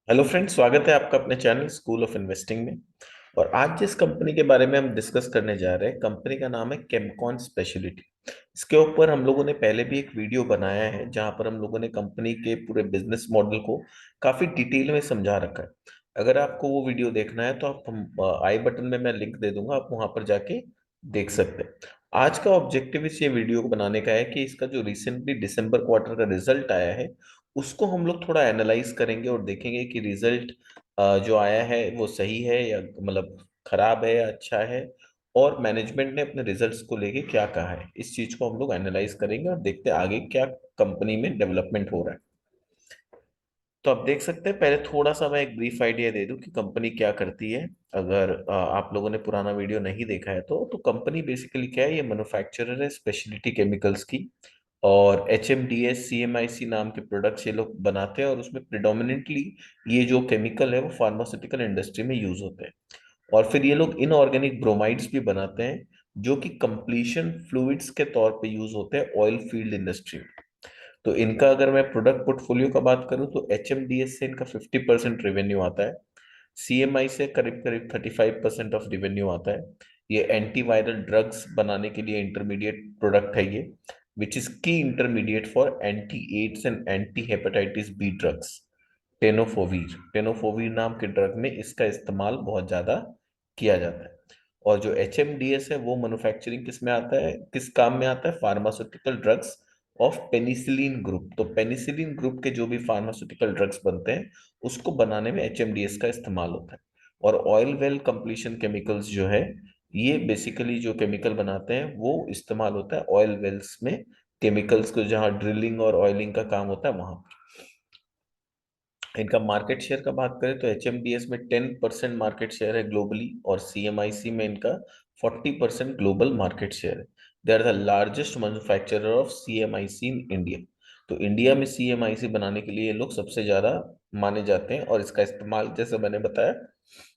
Hello friends, स्वागत है आपका अपने चैनल स्कूल ऑफ इन्वेस्टिंग में। और आज जिस कंपनी के बारे में हम डिस्कस करने जा रहे हैं, कंपनी का नाम है केमकॉन स्पेशलिटी। इसके ऊपर हम लोगों ने पहले भी एक वीडियो बनाया है जहां पर हम लोगों ने कंपनी के पूरे बिजनेस मॉडल को काफी डिटेल में समझा रखा है। अगर आपको वो वीडियो देखना है तो आप आई बटन में मैं लिंक दे दूंगा, आप वहां पर जाके देख सकते हैं। आज का ऑब्जेक्टिव इस ये वीडियो को बनाने का है कि इसका जो रिसेंटली दिसंबर क्वार्टर का रिजल्ट आया है उसको हम लोग थोड़ा एनालाइज करेंगे और देखेंगे कि रिजल्ट जो आया है वो सही है या मतलब खराब है या अच्छा है, और मैनेजमेंट ने अपने रिजल्ट्स को लेके क्या कहा है। इस चीज को हम लोग एनालाइज करेंगे और देखते हैं आगे क्या कंपनी में डेवलपमेंट हो रहा है। तो आप देख सकते हैं, पहले थोड़ा सा मैं एक ब्रीफ आइडिया दे दूं कि कंपनी क्या करती है। अगर आप लोगों ने पुराना वीडियो नहीं देखा है तो कंपनी बेसिकली क्या है, ये मैन्युफैक्चरर है स्पेशलिटी केमिकल्स की। और HMDS CMIC नाम के प्रोडक्ट्स ये लोग बनाते हैं, और उसमें प्रिडोमिनेंटली ये जो केमिकल है वो फार्मास्यूटिकल इंडस्ट्री में यूज होते हैं। और फिर ये लोग इनऑर्गेनिक ब्रोमाइड्स भी बनाते हैं जो कि कंप्लीशन फ्लूइड्स के तौर पे यूज होते हैं ऑयल फील्ड इंडस्ट्री में। तो इनका अगर मैं प्रोडक्ट पोर्टफोलियो का बात करूं तो HMDS से इनका 50% रेवेन्यू आता है। CMI से करीब करीब 35% ऑफ रेवेन्यू आता है। ये एंटीवायरल ड्रग्स बनाने के लिए इंटरमीडिएट प्रोडक्ट है ये, विच इज की intermediate for anti AIDS and anti hepatitis B drugs. Tenofovir tenofovir नाम के ड्रग में इसका इस्तेमाल बहुत ज्यादा किया जाता है। और जो HMDS है वो मैन्युफैक्चरिंग किस में आता है, किस काम में आता है, pharmaceutical drugs of penicillin group. तो पेनिसिलिन ग्रुप के जो भी फार्मास्यूटिकल ड्रग्स बनते हैं उसको बनाने में HMDS का इस्तेमाल होता है। और ऑयल वेल कंप्लीशन केमिकल्स जो है, ये बेसिकली जो केमिकल बनाते हैं वो इस्तेमाल होता है ऑयल वेल्स में। केमिकल्स को जहाँ ड्रिलिंग और ऑयलिंग का काम होता है वहां। इनका मार्केट शेयर का बात करें तो HMDS में 10% मार्केट शेयर है ग्लोबली, और CMIC में इनका 40% ग्लोबल मार्केट शेयर है। They are the largest manufacturer of CMIC in India. तो इंडिया में CMIC बनाने के लिए ये लोग सबसे ज्यादा माने जाते हैं, और इसका इस्तेमाल जैसे मैंने बताया,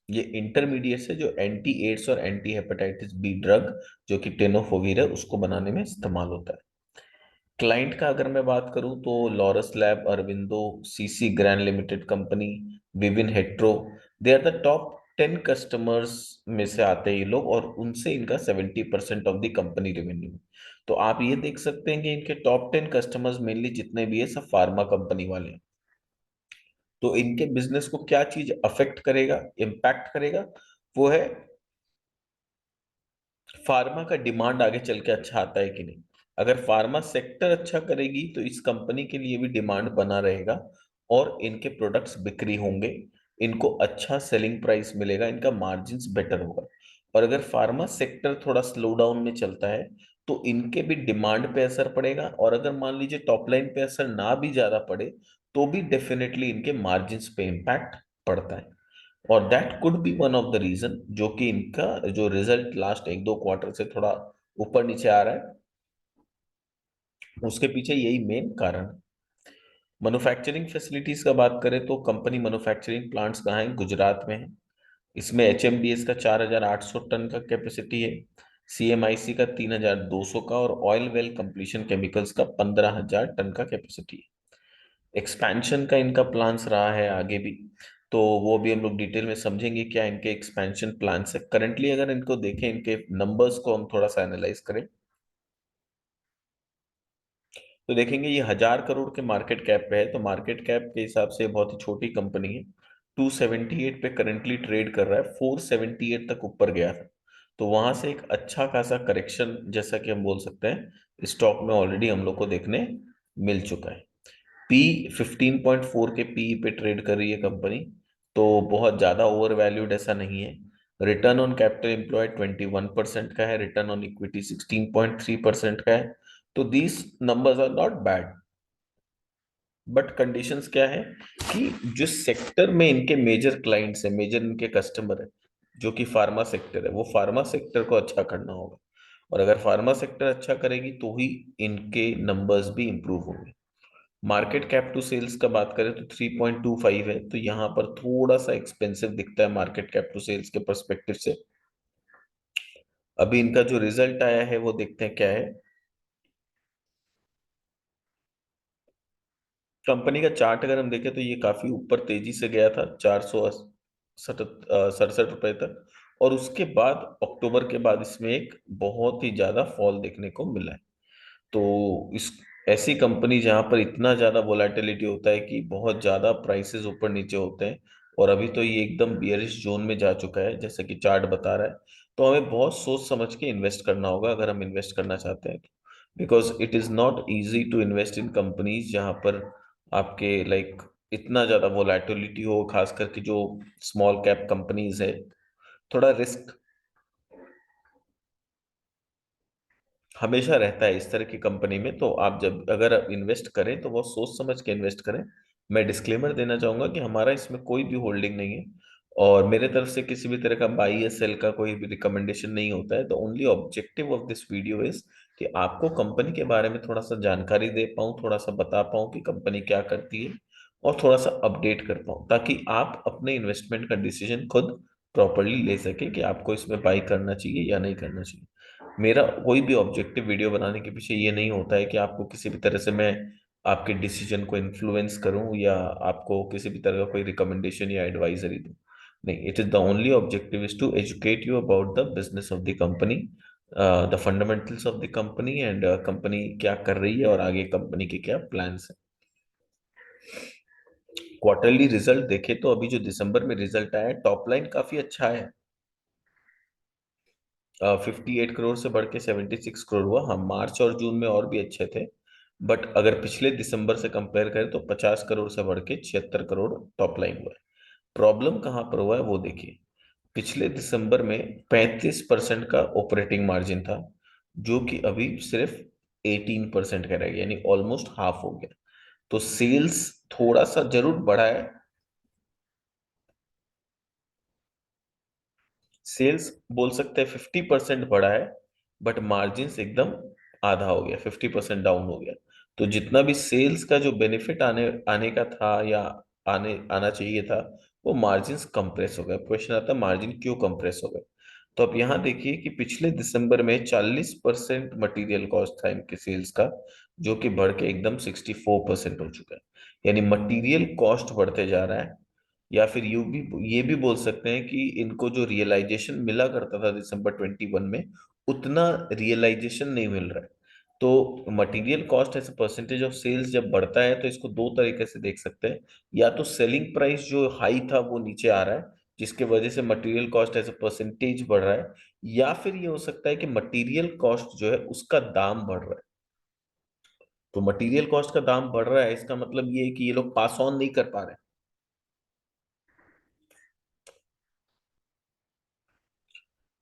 ये इंटरमीडिएट से जो एंटी एड्स और एंटी हेपेटाइटिस बी ड्रग जो कि टेनोफोवीर है उसको बनाने में इस्तेमाल होता है। क्लाइंट का अगर मैं बात करूं तो Laurus lab, Aurobindo, CC grand limited company, Vivin Hetero, they are the top 10 customers में से आते हैं ये लोग, और उनसे इनका 70% ऑफ द कंपनी रेवेन्यू। तो आप ये देख सकते हैं कि इनके टॉप 10 कस्टमर्स मेनली जितने भी है सब फार्मा कंपनी वाले हैं। तो इनके बिजनेस को क्या चीज अफेक्ट करेगा, इम्पैक्ट करेगा, वो है फार्मा का डिमांड आगे चल के अच्छा आता है कि नहीं। अगर फार्मा सेक्टर अच्छा करेगी तो इस कंपनी के लिए भी डिमांड बना रहेगा, और इनके प्रोडक्ट्स बिक्री होंगे, इनको अच्छा सेलिंग प्राइस मिलेगा, इनका मार्जिन्स बेटर होगा। और अगर फार्मा सेक्टर थोड़ा स्लो डाउन में चलता है तो इनके भी डिमांड पे असर पड़ेगा, और अगर मान लीजिए टॉप लाइन पे असर ना भी ज्यादा पड़े तो भी डेफिनेटली इनके मार्जिन्स पे इम्पैक्ट पड़ता है। और that could be one of the reason जो कि इनका जो रिजल्ट लास्ट एक दो क्वार्टर से थोड़ा ऊपर नीचे आ रहा है, उसके पीछे यही मेन कारण है। मैन्युफैक्चरिंग फैसिलिटीज का बात करें तो कंपनी मैन्युफैक्चरिंग प्लांट्स कहाँ है, गुजरात में है। इसमें HMDS का 4,800 टन का कैपेसिटी है, CMIC का 3,200 का, और ऑयल वेल कंप्लीशन केमिकल्स का 15,000 टन का कैपेसिटी है। एक्सपेंशन का इनका प्लान्स रहा है आगे भी, तो वो भी हम लोग डिटेल में समझेंगे क्या इनके एक्सपेंशन प्लान्स है करंटली। अगर इनको देखें, इनके नंबर्स को हम थोड़ा सा एनालाइज करें तो देखेंगे ये 1,000 करोड़ के मार्केट कैप पे है। तो मार्केट कैप के हिसाब से बहुत ही छोटी कंपनी है। 278 पे करंटली ट्रेड कर रहा है, 478 तक ऊपर गया था। तो वहां से एक अच्छा खासा करेक्शन जैसा कि हम बोल सकते हैं स्टॉक में ऑलरेडी हम लोग को देखने मिल चुका है। पी 15.4 के पी पे ट्रेड कर रही है कंपनी, तो बहुत ज्यादा ओवर वैल्यूड ऐसा नहीं है। रिटर्न ऑन कैपिटल एम्प्लॉयड 21% का है, रिटर्न ऑन इक्विटी 16.3% का है। तो these numbers are not bad. But conditions क्या है कि जो सेक्टर में इनके मेजर क्लाइंट्स है, मेजर इनके कस्टमर है, जो कि फार्मा सेक्टर है, वो फार्मा सेक्टर को अच्छा करना होगा। और अगर फार्मा सेक्टर अच्छा करेगी तो ही इनके नंबर्स भी इंप्रूव होंगे। मार्केट कैप टू सेल्स का बात करें तो 3.25 है, तो यहाँ पर थोड़ा सा एक्सपेंसिव दिखता है मार्केट कैप टू सेल्स के परस्पेक्टिव से। अभी इनका जो रिजल्ट आया है वो देखते हैं क्या है। कंपनी का चार्ट अगर हम देखें तो ये काफी ऊपर तेजी से गया था, 467 रुपए तक। और उसके बाद अक्टूबर के बाद इसमें एक बहुत ही ज्यादा फॉल देखने को मिला है। तो इस ऐसी कंपनी जहां पर इतना ज्यादा वोलेटिलिटी होता है कि बहुत ज्यादा प्राइसेस ऊपर नीचे होते हैं, और अभी तो ये एकदम बियरिश जोन में जा चुका है जैसा कि चार्ट बता रहा है, तो हमें बहुत सोच समझ के इन्वेस्ट करना होगा अगर हम इन्वेस्ट करना चाहते हैं तो। Because it is not easy to invest in companies जहां पर आपके लाइक इतना ज्यादा वोलेटिलिटी हो, खास करके जो स्मॉल कैप कंपनीज है। थोड़ा रिस्क हमेशा रहता है इस तरह की कंपनी में, तो आप जब अगर इन्वेस्ट करें तो वो सोच समझ के इन्वेस्ट करें। मैं डिस्क्लेमर देना चाहूंगा कि हमारा इसमें कोई भी होल्डिंग नहीं है, और मेरे तरफ से किसी भी तरह का बाई या सेल का कोई भी रिकमेंडेशन नहीं होता है। The only objective of this video is कि आपको कंपनी के बारे में थोड़ा सा जानकारी दे पाऊँ, थोड़ा सा बता पाऊँ कि कंपनी क्या करती है, और थोड़ा सा अपडेट कर पाऊँ, ताकि आप अपने इन्वेस्टमेंट का डिसीजन खुद प्रॉपरली ले सके कि आपको इसमें बाई करना चाहिए या नहीं करना चाहिए। मेरा कोई भी ऑब्जेक्टिव वीडियो बनाने के पीछे ये नहीं होता है कि आपको किसी भी तरह से मैं आपके डिसीजन को इन्फ्लुएंस करूं या आपको किसी भी तरह का कोई रिकमेंडेशन या एडवाइजरी दूं। नहीं, it is the only objective is to educate you about the business of the company, the fundamentals of the company, and company क्या कर रही है और आगे कंपनी के क्या प्लान्स हैं। क्वार्टरली रिजल्ट देखे तो अभी जो दिसंबर में रिजल्ट आया है, टॉप लाइन काफी अच्छा है। 58 करोड़ से बढ़ के 76 करोड़ हुआ। हाँ, मार्च और जून में और भी अच्छे थे, बट अगर पिछले दिसंबर से कंपेयर करें तो 50 करोड़ से बढ़ के 76 करोड़ टॉप लाइन हुआ है। प्रॉब्लम कहाँ पर हुआ है वो देखिए। पिछले दिसंबर में 35% का ऑपरेटिंग मार्जिन था, जो कि अभी सिर्फ 18% का रह गया, यानी ऑलमोस्ट हाफ हो गया। तो सेल्स थोड़ा सा जरूर बढ़ा है, सेल्स बोल सकते हैं 50% बढ़ा है, बट मार्जिन एकदम आधा हो गया, 50% डाउन हो गया। तो जितना भी सेल्स का जो बेनिफिट आने आने का था या आने आना चाहिए था, वो मार्जिन कंप्रेस हो गया। क्वेश्चन आता है मार्जिन क्यों कंप्रेस हो गए। तो अब यहाँ देखिए कि पिछले दिसंबर में 40% मटेरियल कॉस्ट था इनके सेल्स का, जो कि बढ़ के एकदम 64% हो चुका है। यानी मटेरियल कॉस्ट बढ़ते जा रहा है, या फिर यू भी ये भी बोल सकते हैं कि इनको जो रियलाइजेशन मिला करता था दिसंबर 21 में, उतना रियलाइजेशन नहीं मिल रहा है। तो material cost as a percentage of sales जब बढ़ता है तो इसको दो तरीके से देख सकते हैं। या तो सेलिंग प्राइस जो हाई था वो नीचे आ रहा है, जिसके वजह से material cost as a percentage बढ़ रहा है, या फिर ये हो सकता है कि मटेरियल कॉस्ट जो है उसका दाम बढ़ रहा है। तो मटेरियल कॉस्ट का दाम बढ़ रहा है, इसका मतलब ये है कि ये लोग पास ऑन नहीं कर पा रहे।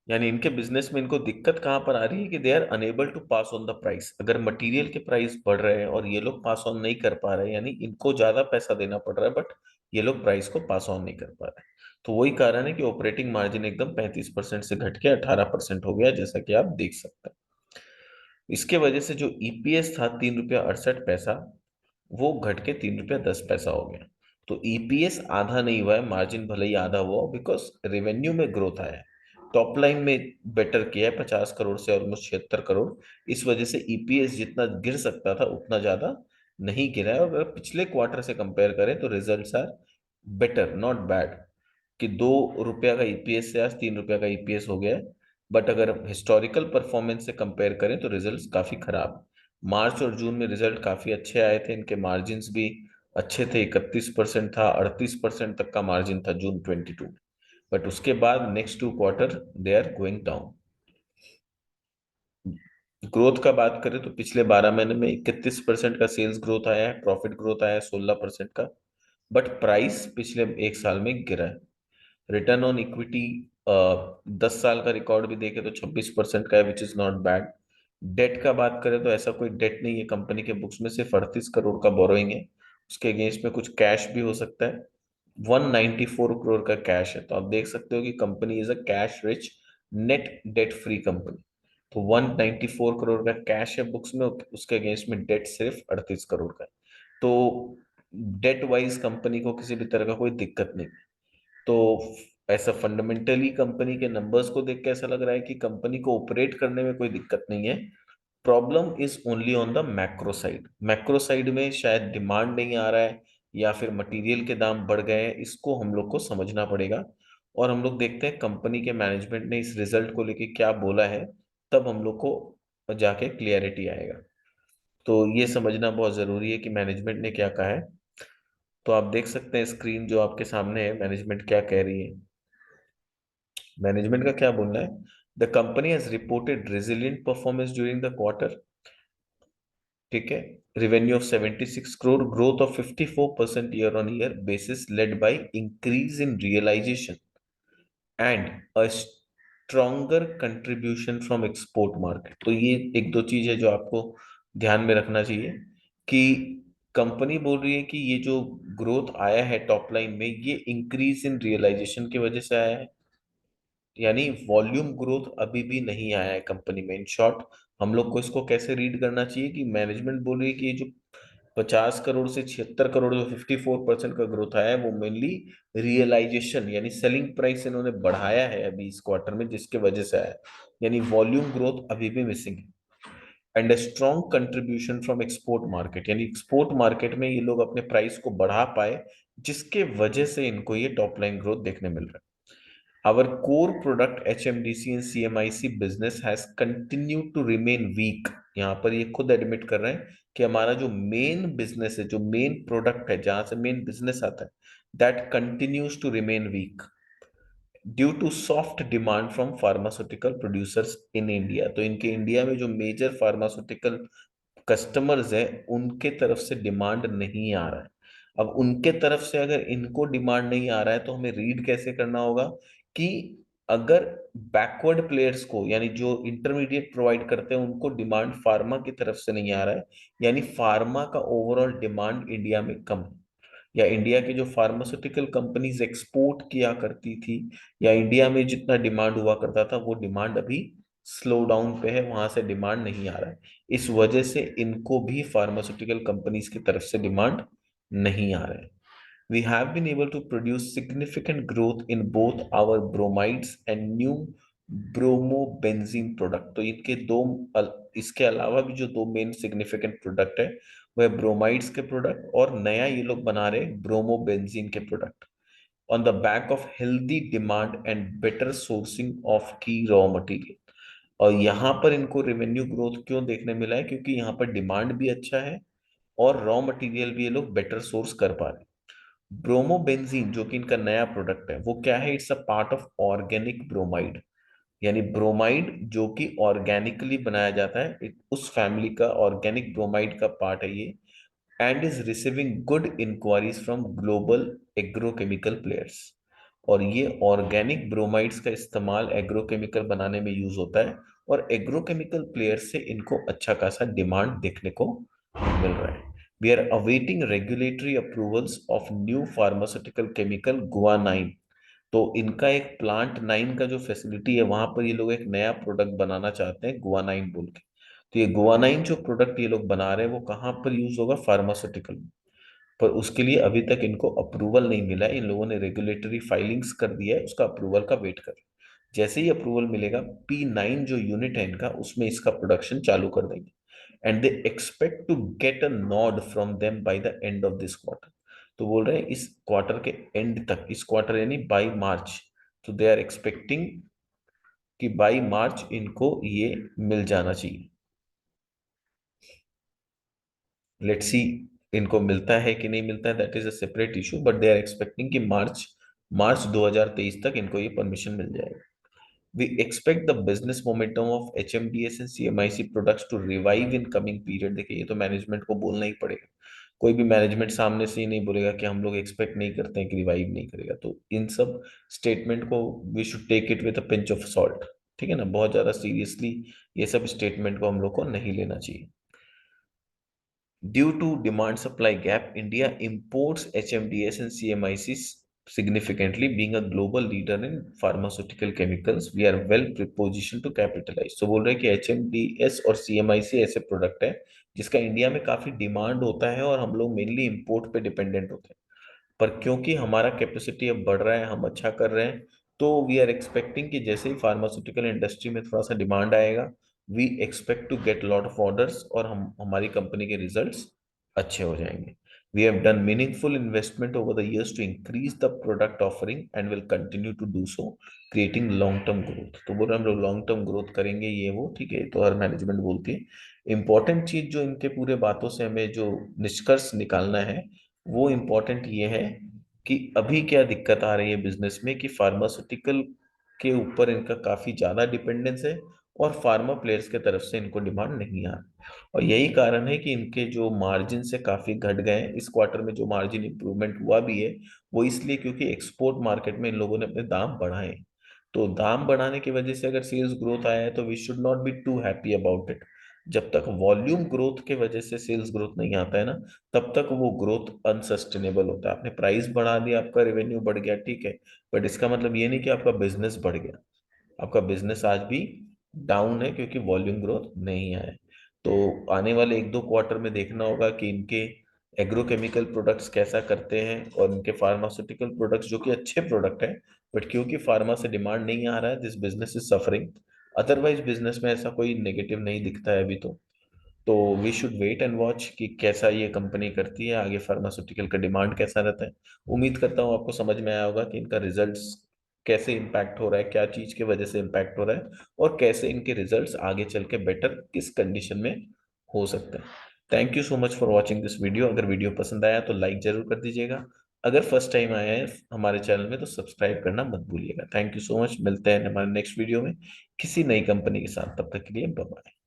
यानी इनके बिजनेस में इनको दिक्कत कहाँ पर आ रही है कि they are unable to pass on the price. अगर मटेरियल के प्राइस बढ़ रहे हैं और ये लोग पास ऑन नहीं कर पा रहे, यानी इनको ज्यादा पैसा देना पड़ रहा है, बट ये लोग प्राइस को पास ऑन नहीं कर पा रहे। तो वही कारण है कि ऑपरेटिंग मार्जिन एकदम 35% से घट के 18% हो गया, जैसा कि आप देख सकते हैं। इसके वजह से जो ईपीएस था 3 रुपया 68 पैसा, वो घट के 3 रुपया 10 पैसा हो गया। तो ईपीएस आधा नहीं हुआ है, मार्जिन भले ही आधा हुआ, बिकॉज रेवेन्यू में ग्रोथ आया है, टॉप लाइन में बेटर किया है 50 करोड़ से ऑलमोस्ट 76 करोड़। इस वजह से ईपीएस जितना गिर सकता था उतना ज्यादा नहीं गिरा है। और अगर पिछले क्वार्टर से कंपेयर करें तो results are better, not bad, कि 2 रुपया का ईपीएस से आज 3 रुपया का ईपीएस हो गया है। बट अगर हिस्टोरिकल परफॉर्मेंस से कंपेयर करें तो रिजल्ट्स काफी खराब हैं। मार्च और जून में रिजल्ट काफी अच्छे आए थे, इनके मार्जिन्स भी अच्छे थे, 31% था, 38% तक का मार्जिन था जून 22 में। बट उसके बाद next 2 quarter they are going down. Growth का बात करें तो पिछले 12 महीने में 31% का सेल्स ग्रोथ आया है, प्रॉफिट ग्रोथ आया है 16% का, बट प्राइस पिछले एक साल में गिरा है। रिटर्न ऑन इक्विटी 10 साल का रिकॉर्ड भी देखे तो 26% का है, which is not bad. Debt का बात करें तो ऐसा कोई डेट नहीं है कंपनी के बुक्स में, सिर्फ 38 करोड़ का बोरोइंग है। उसके अगेंस्ट में कुछ कैश भी हो सकता है। 194 करोड़ का कैश है, तो आप देख सकते हो कि company is a cash rich, net debt free company. तो 194 करोड़ का कैश है बुक्स में, उसके अगेंस्ट में डेट सिर्फ 38 करोड़ का है। तो डेट वाइज कंपनी को किसी भी तरह का कोई दिक्कत नहीं। तो ऐसा फंडामेंटली कंपनी के नंबर्स को देख के ऐसा लग रहा है कि कंपनी को ऑपरेट करने में कोई दिक्कत नहीं है। Problem is only on the macro side. Macro side में शायद डिमांड नहीं आ रहा है या फिर मटेरियल के दाम बढ़ गए हैं, इसको हम लोग को समझना पड़ेगा। और हम लोग देखते हैं कंपनी के मैनेजमेंट ने इस रिजल्ट को लेके क्या बोला है, तब हम लोग को जाके क्लियरिटी आएगा। तो ये समझना बहुत जरूरी है कि मैनेजमेंट ने क्या कहा है। तो आप देख सकते हैं स्क्रीन जो आपके सामने है, मैनेजमेंट क्या कह रही है। मैनेजमेंट का क्या बोलना है? The company has reported resilient performance during the quarter. ठीक है। Revenue of 76 crore, growth of 54% year on year basis, led by increase in realisation and a stronger contribution from export market. तो ये एक दो चीज है जो आपको ध्यान में रखना चाहिए कि कंपनी बोल रही है कि ये जो ग्रोथ आया है टॉप लाइन में, ये इंक्रीज इन रियलाइजेशन की वजह से आया है। यानी वॉल्यूम ग्रोथ अभी भी नहीं आया है कंपनी में। इन शॉर्ट, हम लोग को इसको कैसे रीड करना चाहिए कि मैनेजमेंट बोल रही है कि ये जो 50 करोड़ से 76 करोड़, जो 54% का ग्रोथ आया है, वो मेनली रियलाइजेशन यानी सेलिंग प्राइस इन्होंने बढ़ाया है अभी इस क्वार्टर में, जिसके वजह से आया है। यानी वॉल्यूम ग्रोथ अभी भी मिसिंग है। And a strong contribution from export market, यानी एक्सपोर्ट मार्केट में ये लोग अपने प्राइस को बढ़ा पाए, जिसके वजह से इनको ये टॉप लाइन ग्रोथ देखने मिल रहा है। Our core product HMDC and CMIC business has continued to remain weak। यहाँ पर ये खुद एडमिट कर रहे हैं कि हमारा जो मेन बिजनेस है, जो मेन प्रोडक्ट है, जहां से मेन बिजनेस आता है, that continues to remain weak due to soft demand from pharmaceutical producers in India. तो इनके इंडिया में जो मेजर फार्मास्यूटिकल कस्टमर्स हैं, उनके तरफ से डिमांड नहीं आ रहा है। अब उनके तरफ से अगर इनको डिमांड नहीं आ रहा है, तो हमें रीड कैसे करना होगा कि अगर बैकवर्ड प्लेयर्स को, यानी जो इंटरमीडिएट प्रोवाइड करते हैं, उनको डिमांड फार्मा की तरफ से नहीं आ रहा है, यानी फार्मा का ओवरऑल डिमांड इंडिया में कम है, या इंडिया की जो फार्मास्यूटिकल कंपनीज एक्सपोर्ट किया करती थी, या इंडिया में जितना डिमांड हुआ करता था, वो डिमांड अभी स्लो डाउन पे है, वहां से डिमांड नहीं आ रहा है। इस वजह से इनको भी फार्मास्यूटिकल कंपनीज की तरफ से डिमांड नहीं आ रहा है। We have been able to produce significant growth in both our bromides and new bromobenzene product। तो इनके इसके अलावा भी जो दो मेन सिग्निफिकेंट प्रोडक्ट है, वह ब्रोमाइड्स के प्रोडक्ट और नया ये लोग बना रहे ब्रोमोबेंजीन के product, on the back of healthy demand and better sourcing of की रॉ मटेरियल। और यहाँ पर इनको रेवेन्यू ग्रोथ क्यों देखने मिला है? क्योंकि यहाँ पर डिमांड भी अच्छा है और रॉ मटेरियल भी ये लोग बेटर सोर्स कर पा रहे हैं। ब्रोमोबेंजीन जो कि इनका नया प्रोडक्ट है, वो क्या है? It's a part of organic bromide. यानी ब्रोमाइड जो कि ऑर्गेनिकली बनाया जाता है, उस फैमिली का ऑर्गेनिक ब्रोमाइड का पार्ट है ये। And is receiving good inquiries from global agrochemical players. और ये ऑर्गेनिक ब्रोमाइड्स का इस्तेमाल एग्रोकेमिकल बनाने में यूज होता है, और एग्रोकेमिकल प्लेयर्स से इनको अच्छा खासा डिमांड देखने को मिल रहा है। We are awaiting regulatory approvals of new pharmaceutical chemical guanine. तो इनका एक प्लांट 9 का जो फैसिलिटी है, वहां पर ये लोग एक नया प्रोडक्ट बनाना चाहते हैं, गुआनाइन बोल के। तो ये गुआनाइन जो प्रोडक्ट ये लोग बना रहे हैं, वो कहाँ पर यूज होगा? फार्मास्यूटिकल में। पर उसके लिए अभी तक इनको अप्रूवल नहीं मिला है। इन लोगों ने रेगुलेटरी फाइलिंग्स कर दिया है, उसका अप्रूवल का वेट कर। जैसे ही अप्रूवल मिलेगा, P9 जो यूनिट है इनका, उसमें इसका प्रोडक्शन चालू कर देंगे। And they expect to get a nod from them by the end of this quarter. तो बोल रहे हैं इस क्वार्टर के एंड तक, इस क्वार्टर यानी बाई मार्च, तो दे आर एक्सपेक्टिंग कि बाई मार्च इनको ये मिल जाना चाहिए। लेट्स सी इनको मिलता है कि नहीं मिलता है, that is a separate issue, but they are expecting कि मार्च मार्च 2023 तक इनको ये परमिशन मिल जाएगा। We expect the business momentum of HMDS and CMIC products to revive in coming period। देखिए, ये तो मैनेजमेंट को बोलना ही पड़ेगा। कोई भी मैनेजमेंट सामने से ही नहीं बोलेगा कि हम लोग एक्सपेक्ट नहीं करते हैं कि रिवाइव नहीं करेगा। तो इन सब स्टेटमेंट को we should take it with a pinch of salt. ठीक है ना, बहुत ज्यादा सीरियसली ये सब स्टेटमेंट को हम लोग को नहीं लेना चाहिए। Due to demand supply gap, India imports HMDS and CMICs significantly. Being a global leader in pharmaceutical chemicals, we are well positioned to capitalize। तो बोल रहे हैं कि HMDS और CMIC ऐसे प्रोडक्ट है जिसका इंडिया में काफी डिमांड होता है, और हम लोग मेनली इंपोर्ट पे डिपेंडेंट होते हैं। पर क्योंकि हमारा कैपेसिटी अब बढ़ रहा है, हम अच्छा कर रहे हैं, तो वी आर एक्सपेक्टिंग कि जैसे ही फार्मास्यूटिकल इंडस्ट्री में थोड़ा सा डिमांड आएगा, we expect to get lot of orders और हम हमारी कंपनी के रिजल्ट्स अच्छे हो जाएंगे। We have done meaningful investment over the years to increase the product offering and will continue to do so, creating long term growth. तो बोल रहे हम लोग लॉन्ग टर्म ग्रोथ करेंगे, ये वो ठीक है, तो हर मैनेजमेंट बोलती है। इंपॉर्टेंट चीज जो इनके पूरे बातों से हमें जो निष्कर्ष निकालना है, वो इम्पोर्टेंट ये है कि अभी क्या दिक्कत आ रही है बिजनेस में कि फार्मास्यूटिकल के ऊपर इनका काफी ज्यादा डिपेंडेंस है और फार्मा प्लेयर्स के तरफ से इनको डिमांड नहीं आ रही। और यही कारण है कि इनके जो मार्जिन से काफी घट गए हैं। इस क्वार्टर में जो मार्जिन इंप्रूवमेंट हुआ भी है, वो इसलिए क्योंकि एक्सपोर्ट मार्केट में इन लोगों ने अपने दाम बढ़ाए हैं। तो दाम बढ़ाने की वजह से अगर सेल्स ग्रोथ आया है तो we should not be too happy about it. जब तक वॉल्यूम ग्रोथ के वजह से सेल्स ग्रोथ नहीं आता है ना, तब तक वो ग्रोथ अनसस्टेनेबल होता है। आपने प्राइस बढ़ा दिया, आपका रेवेन्यू बढ़ गया, ठीक है, बट इसका मतलब ये नहीं कि आपका बिजनेस बढ़ गया। आपका बिजनेस आज भी डाउन है क्योंकि वॉल्यूम ग्रोथ नहीं आया है। तो आने वाले एक दो क्वार्टर में देखना होगा कि इनके एग्रोकेमिकल प्रोडक्ट्स कैसा करते हैं और इनके फार्मास्यूटिकल प्रोडक्ट्स जो कि अच्छे प्रोडक्ट हैं, बट क्योंकि फार्मा से डिमांड नहीं आ रहा है, this business is suffering. Otherwise business में ऐसा कोई नेगेटिव नहीं दिखता है अभी तो we should wait and watch कि कैसा ये कंपनी करती है आगे, फार्मास्यूटिकल का डिमांड कैसा रहता है। उम्मीद करता हूँ आपको समझ में आया होगा कि इनका रिजल्ट्स कैसे इम्पैक्ट हो रहा है, क्या चीज की वजह से इम्पैक्ट हो रहा है, और कैसे इनके रिजल्ट्स आगे चल के बेटर किस कंडीशन में हो सकते हैं। Thank you so much for watching this video. अगर वीडियो पसंद आया तो लाइक जरूर कर दीजिएगा। अगर फर्स्ट टाइम आया है हमारे चैनल में तो सब्सक्राइब करना मत भूलिएगा। थैंक यू सो मच, मिलते हैं हमारे नेक्स्ट वीडियो में किसी नई कंपनी के साथ। तब तक के लिए बाय बाय।